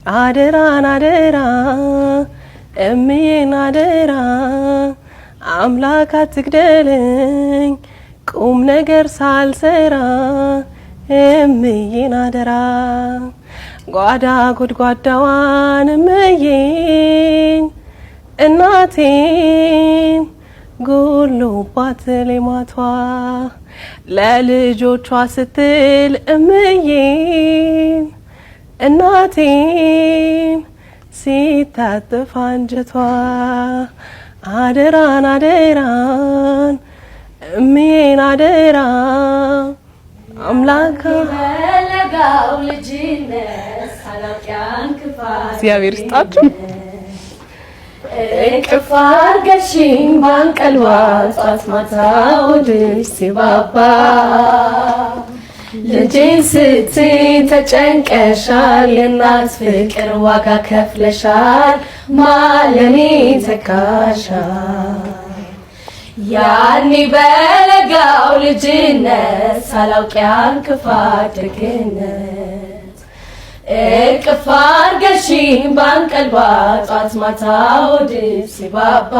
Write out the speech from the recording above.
አደራን አደራ እምዬን አደራ አምላክ አትግደለኝ ቁም ነገር ሳልሰራ እምዬን አደራ ጓዳ ጎድጓዳዋን እምዬን እናቴን ጎሎባት ሌማቷ ለልጆቿ ስትል እምዬን እናቴን ሲታጠፍ አንጀቷ አደራን አደራን እምዬን አደራ አምላክ ለጋው ልጅነት ሳላውቅያን ክፋት እግዚአብሔር ይስጣችሁ እቅፍ አድርገሽኝ ባንቀልባ ጧት ማታ ወድሽ ሲባባ ልጄን ስትይ ተጨንቀሻል የእናት ፍቅር ዋጋ ከፍለሻል ማለኔ ተካሻል ያኔ በለጋው ልጅነት ሳላውቅ ያን ክፋት ደግነት እቅፍ አድርገሽኝ ባንቀልባ ጧት ማታ ወድሽ ሲባባ